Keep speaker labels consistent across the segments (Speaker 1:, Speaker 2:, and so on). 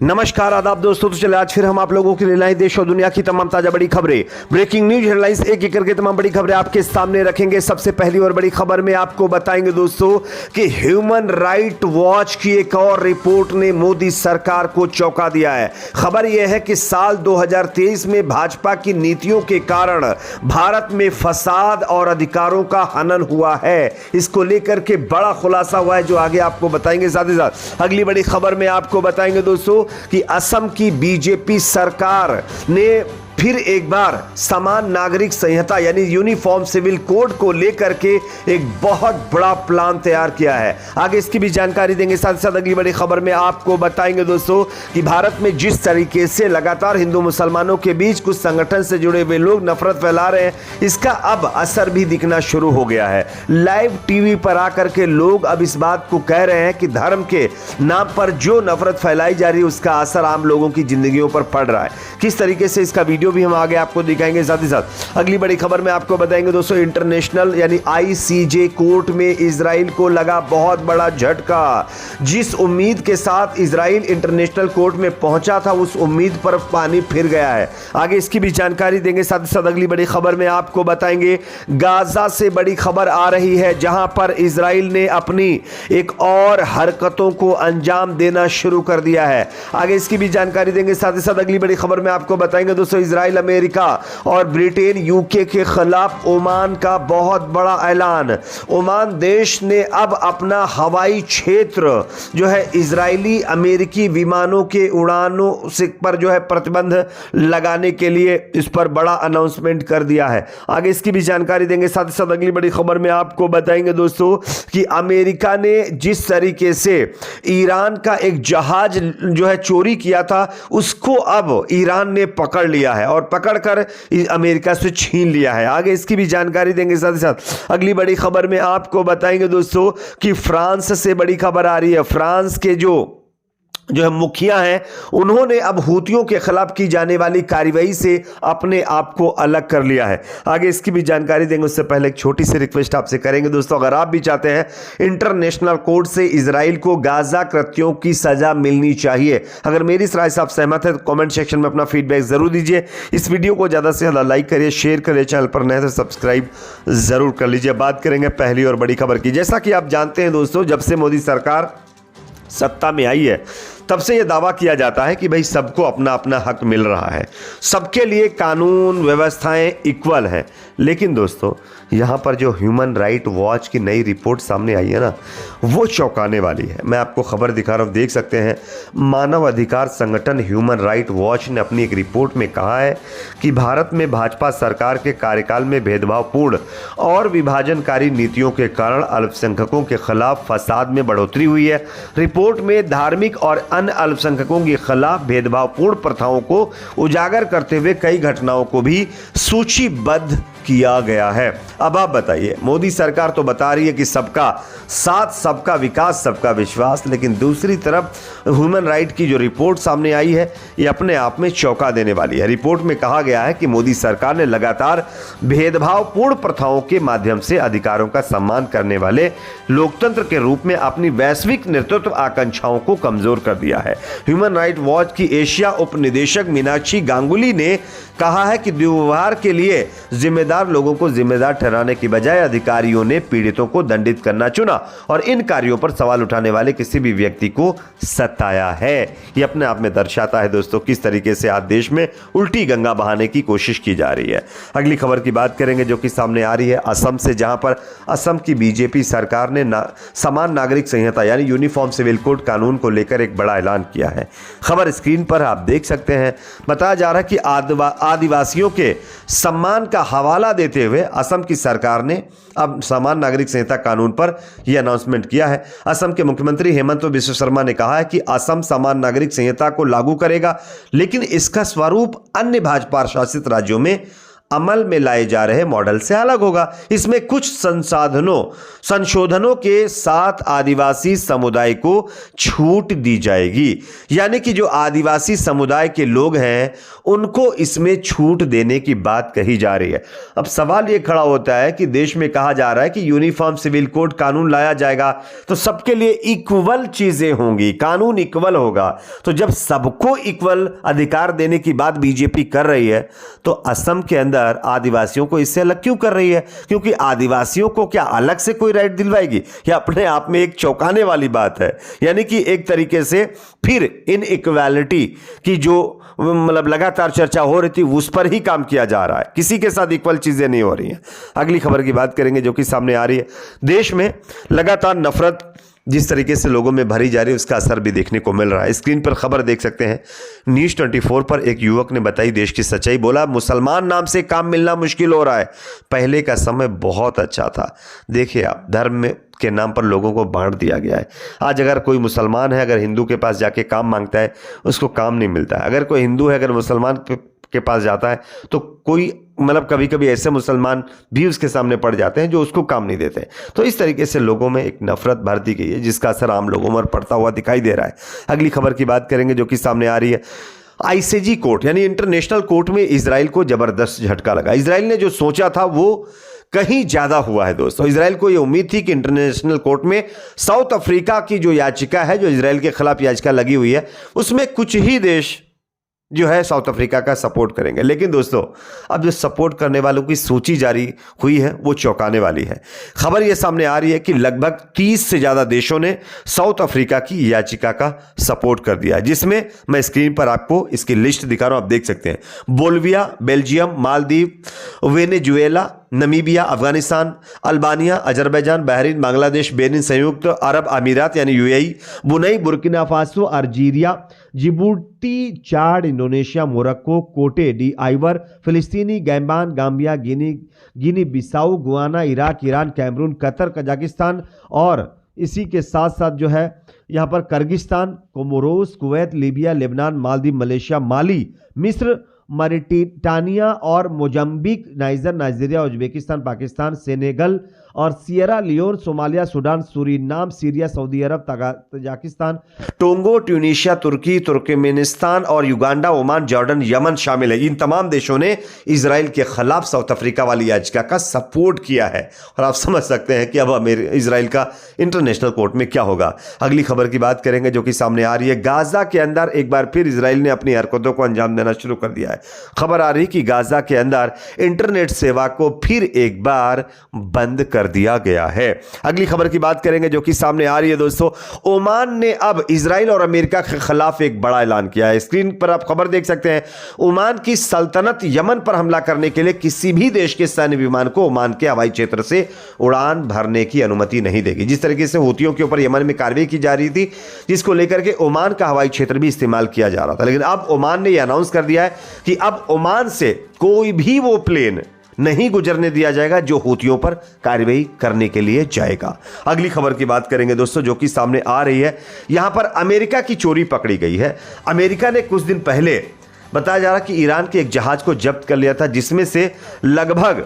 Speaker 1: नमस्कार आदाब दोस्तों, तो चले आज फिर हम आप लोगों के लिए लाए देश और दुनिया की तमाम ताजा बड़ी खबरें, ब्रेकिंग न्यूज हेडलाइंस, एक एक करके तमाम बड़ी खबरें आपके सामने रखेंगे। सबसे पहली और बड़ी खबर में आपको बताएंगे दोस्तों कि ह्यूमन राइट वॉच की एक और रिपोर्ट ने मोदी सरकार को चौंका दिया है। खबर यह है कि साल 2023 में भाजपा की नीतियों के कारण भारत में फसाद और अधिकारों का हनन हुआ है। इसको लेकर के बड़ा खुलासा हुआ है जो आगे आपको बताएंगे। साथ ही साथ अगली बड़ी खबर में आपको बताएंगे दोस्तों कि असम की बीजेपी सरकार ने फिर एक बार समान नागरिक संहिता यानी यूनिफॉर्म सिविल कोड को लेकर के एक बहुत बड़ा प्लान तैयार किया है। आगे इसकी भी जानकारी देंगे। साथ ही साथ अगली बड़ी खबर में आपको बताएंगे दोस्तों कि भारत में जिस तरीके से लगातार हिंदू मुसलमानों के बीच कुछ संगठन से जुड़े हुए लोग नफरत फैला रहे हैं, इसका अब असर भी दिखना शुरू हो गया है। लाइव टीवी पर आकर के लोग अब इस बात को कह रहे हैं कि धर्म के नाम पर जो नफरत फैलाई जा रही है उसका असर आम लोगों की जिंदगियों पर पड़ रहा है। किस तरीके से इसका वीडियो भी हम आगे आपको दिखाएंगे। साथ ही साथ अगली बड़ी खबर में आपको बताएंगे दोस्तों इंटरनेशनल यानी आईसीजे कोर्ट में इजराइल को लगा बहुत बड़ा झटका। जिस उम्मीद के साथ इजराइल इंटरनेशनल कोर्ट में पहुंचा था उस उम्मीद पर पानी फिर गया है। आगे इसकी भी जानकारी देंगे। साथ ही साथ अगली बड़ी खबर में आपको बताएंगे गाजा से बड़ी खबर आ रही है जहां पर इजराइल ने अपनी एक और हरकतों को अंजाम देना शुरू कर दिया है। आगे इसकी भी जानकारी देंगे। साथ ही साथ अगली बड़ी खबर में आपको बताएंगे दोस्तों इजराइल, अमेरिका और ब्रिटेन, यूके के खिलाफ ओमान का बहुत बड़ा ऐलान। ओमान देश ने अब अपना हवाई क्षेत्र जो है इजरायली अमेरिकी विमानों के उड़ानों से पर जो है प्रतिबंध लगाने के लिए इस पर बड़ा अनाउंसमेंट कर दिया है। आगे इसकी भी जानकारी देंगे। साथ ही साथ अगली बड़ी खबर में आपको बताएंगे दोस्तों कि अमेरिका ने जिस तरीके से ईरान का एक जहाज जो है चोरी किया था उसको अब ईरान ने पकड़ लिया है और पकड़कर अमेरिका से छीन लिया है। आगे इसकी भी जानकारी देंगे। साथ ही साथ अगली बड़ी खबर में आपको बताएंगे दोस्तों कि फ्रांस से बड़ी खबर आ रही है। फ्रांस के जो है मुखिया हैं उन्होंने अब हूतियों के खिलाफ की जाने वाली कार्रवाई से अपने आप को अलग कर लिया है। आगे इसकी भी जानकारी देंगे। उससे पहले एक छोटी सी रिक्वेस्ट आपसे करेंगे दोस्तों, अगर आप भी चाहते हैं इंटरनेशनल कोर्ट से इजराइल को गाजा कृत्यों की सजा मिलनी चाहिए, अगर मेरी इस राय से आप सहमत है तो कमेंट सेक्शन में अपना फीडबैक जरूर दीजिए। इस वीडियो को ज्यादा से ज्यादा लाइक करिए, शेयर करिए, चैनल पर नए तो सब्सक्राइब जरूर कर लीजिए। बात करेंगे पहली और बड़ी खबर की। जैसा कि आप जानते हैं दोस्तों, जब से मोदी सरकार सत्ता में आई है तब से यह दावा किया जाता है कि भाई सबको अपना अपना हक मिल रहा है, सबके लिए कानून व्यवस्थाएं इक्वल हैं। लेकिन दोस्तों यहाँ पर जो ह्यूमन राइट वॉच की नई रिपोर्ट सामने आई है ना, वो चौंकाने वाली है। मैं आपको खबर दिखा रहा हूँ, देख सकते हैं। मानव अधिकार संगठन ह्यूमन राइट वॉच ने अपनी एक रिपोर्ट में कहा है कि भारत में भाजपा सरकार के कार्यकाल में भेदभावपूर्ण और विभाजनकारी नीतियों के कारण अल्पसंख्यकों के खिलाफ फसाद में बढ़ोतरी हुई है। रिपोर्ट में धार्मिक और अन्य अल्पसंख्यकों के खिलाफ भेदभावपूर्ण प्रथाओं को उजागर करते हुए कई घटनाओं को भी सूचीबद्ध किया गया है। अब आप बताइए, मोदी सरकार तो बता रही है कि सबका साथ, सबका विकास, सबका विश्वास, लेकिन दूसरी तरफ ह्यूमन राइट की जो रिपोर्ट सामने आई है ये अपने आप में चौंका देने वाली है। रिपोर्ट में कहा गया है कि मोदी सरकार ने लगातार भेदभावपूर्ण प्रथाओं के माध्यम से अधिकारों का सम्मान करने वाले लोकतंत्र के रूप में अपनी वैश्विक नेतृत्व आकांक्षाओं को कमजोर कर दिया है। ह्यूमन राइट वॉच की एशिया उप निदेशक मीनाक्षी गांगुली ने कहा है कि दुर्व्यवहार के लिए जिम्मेदार लोगों को जिम्मेदार ठहराने की बजाय अधिकारियों ने पीड़ितों को दंडित करना चुना और इन कार्यों पर सवाल उठाने वाले किसी भी व्यक्ति को सताया है। ये अपने आप में दर्शाता है दोस्तों किस तरीके से आज देश में उल्टी गंगा बहाने की कोशिश की जा रही है। अगली खबर की बात करेंगे जो कि सामने आ रही है असम से, जहां पर असम की बीजेपी सरकार ने समान नागरिक संहिता यानी यूनिफॉर्म सिविल कोड कानून को लेकर एक बड़ा ऐलान किया है। खबर स्क्रीन पर आप देख सकते हैं। बताया जा रहा है कि आदिवासियों के सम्मान का हवाला देते हुए असम की सरकार ने अब समान नागरिक संहिता कानून पर यह अनाउंसमेंट किया है। असम के मुख्यमंत्री हेमंत बिस्व शर्मा ने कहा है कि असम समान नागरिक संहिता को लागू करेगा, लेकिन इसका स्वरूप अन्य भाजपा शासित राज्यों में अमल में लाए जा रहे मॉडल से अलग होगा। इसमें कुछ संशोधनों के साथ आदिवासी समुदाय को छूट दी जाएगी, यानी कि जो आदिवासी समुदाय के लोग हैं उनको इसमें छूट देने की बात कही जा रही है। अब सवाल यह खड़ा होता है कि देश में कहा जा रहा है कि यूनिफॉर्म सिविल कोड कानून लाया जाएगा तो सबके लिए इक्वल चीजें होंगी, कानून इक्वल होगा। तो जब सबको इक्वल अधिकार देने की बात बीजेपी कर रही है तो असम के अंदर आदिवासियों को इससे अलग क्यों कर रही है? क्योंकि आदिवासियों को क्या अलग से कोई राइट दिलवाएगी? यह अपने आप में एक चौंकाने वाली बात है। यानी कि एक तरीके से फिर इन इक्वालिटी की जो मतलब लगातार चर्चा हो रही थी उस पर ही काम किया जा रहा है, किसी के साथ इक्वल चीजें नहीं हो रही हैं। अगली खबर की बात करेंगे जो कि सामने आ रही है। देश में लगातार नफरत जिस तरीके से लोगों में भरी जा रही है उसका असर भी देखने को मिल रहा है। स्क्रीन पर खबर देख सकते हैं। न्यूज़ 24 पर एक युवक ने बताई देश की सच्चाई। बोला मुसलमान नाम से काम मिलना मुश्किल हो रहा है, पहले का समय बहुत अच्छा था। देखिए आप, धर्म के नाम पर लोगों को बांट दिया गया है। आज अगर कोई मुसलमान है, अगर हिंदू के पास जाके काम मांगता है उसको काम नहीं मिलता है। अगर कोई हिंदू है, अगर मुसलमान के पास जाता है तो कोई मतलब कभी कभी ऐसे मुसलमान भी उसके सामने पड़ जाते हैं जो उसको काम नहीं देते। तो इस तरीके से लोगों में एक नफरत भर दी गई है जिसका असर आम लोगों पर पड़ता हुआ दिखाई दे रहा है। अगली खबर की बात करेंगे जो कि सामने आ रही है। आईसीजे कोर्ट यानी इंटरनेशनल कोर्ट में इजराइल को जबरदस्त झटका लगा। इजराइल ने जो सोचा था वो कहीं ज्यादा हुआ है दोस्तों। इजराइल को यह उम्मीद थी कि इंटरनेशनल कोर्ट में साउथ अफ्रीका की जो याचिका है, जो इजराइल के खिलाफ याचिका लगी हुई है, उसमें कुछ ही देश जो है साउथ अफ्रीका का सपोर्ट करेंगे। लेकिन दोस्तों अब जो सपोर्ट करने वालों की सूची जारी हुई है वो चौंकाने वाली है। खबर ये सामने आ रही है कि लगभग 30 से ज्यादा देशों ने साउथ अफ्रीका की याचिका का सपोर्ट कर दिया है, जिसमें मैं स्क्रीन पर आपको इसकी लिस्ट दिखा रहा हूं, आप देख सकते हैं। Bolivia, Belgium, Maldives, Venezuela, Namibia, Afghanistan, Albania, Azerbaijan, Bahrain, Bangladesh, Benin, संयुक्त अरब अमीरात यानी UAE, Brunei, Burkina Faso, Algeria, Djibouti, Chad, Indonesia, Morocco, Cote d Ivoire, फिलिस्तीनी, गैम्बान, Gambia, Guinea Bissau, Guyana, Iraq, Iran, Cameroon, Qatar, Kazakhstan और इसी के साथ साथ जो है यहाँ पर Kyrgyzstan, Comoros, Kuwait, Libya, Lebanon, Maldives, Malaysia, Mali, मिस्र, मॉरिटानिया और Mozambique, Niger, Nigeria, Uzbekistan, Pakistan, Senegal और Sierra Leone, Somalia, Sudan, Suriname, Syria, सऊदी अरब, तजाकिस्तान, टोंगो, ट्यूनीशिया, तुर्की, तुर्कमेनिस्तान और युगांडा, ओमान, जॉर्डन, यमन शामिल है। इन तमाम देशों ने इजराइल के खिलाफ साउथ अफ्रीका वाली याचिका का सपोर्ट किया है और आप समझ सकते हैं कि अब इजराइल का इंटरनेशनल कोर्ट में क्या होगा। अगली खबर की बात करेंगे जो कि सामने आ रही है। गाजा के अंदर एक बार फिर इजराइल ने अपनी हरकतों को अंजाम देना शुरू कर दिया है। खबर आ रही कि गाजा के अंदर इंटरनेट सेवा को फिर एक बार बंद कर दिया गया है। अगली खबर की बात करेंगे जो कि सामने आ रही है दोस्तों। ओमान ने अब इजराइल और अमेरिका के खिलाफ एक बड़ा ऐलान किया है। स्क्रीन पर आप खबर देख सकते हैं। ओमान की सल्तनत यमन पर हमला करने के लिए किसी भी देश के सैन्य विमान को ओमान के हवाई क्षेत्र से उड़ान भरने की अनुमति नहीं देगी। जिस तरीके से हूतियों के ऊपर यमन में कार्रवाई की जा रही थी, जिसको लेकर के ओमान का हवाई क्षेत्र भी इस्तेमाल किया जा रहा था, लेकिन अब ओमान ने यह अनाउंस कर दिया है कि अब ओमान से कोई भी वो प्लेन नहीं गुजरने दिया जाएगा जो हूतियों पर कार्रवाई करने के लिए जाएगा। अगली खबर की बात करेंगे दोस्तों जो कि सामने आ रही है। यहां पर अमेरिका की चोरी पकड़ी गई है। अमेरिका ने कुछ दिन पहले बताया जा रहा कि ईरान के एक जहाज को जब्त कर लिया था, जिसमें से लगभग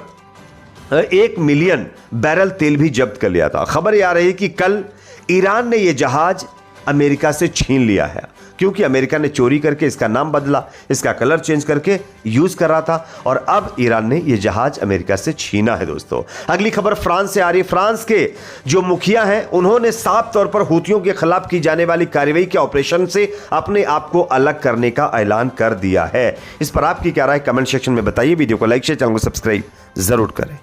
Speaker 1: 1 मिलियन बैरल तेल भी जब्त कर लिया था। खबर यह आ रही है कि कल ईरान ने यह जहाज अमेरिका से छीन लिया है, क्योंकि अमेरिका ने चोरी करके इसका नाम बदला, इसका कलर चेंज करके यूज कर रहा था और अब ईरान ने यह जहाज अमेरिका से छीना है दोस्तों। अगली खबर फ्रांस से आ रही है। फ्रांस के जो मुखिया हैं उन्होंने साफ तौर पर हूतियों के खिलाफ की जाने वाली कार्रवाई के ऑपरेशन से अपने आप को अलग करने का ऐलान कर दिया है। इस पर आपकी क्या राय, कमेंट सेक्शन में बताइए। वीडियो को लाइक शेयर, चैनल को सब्सक्राइब जरूर करें।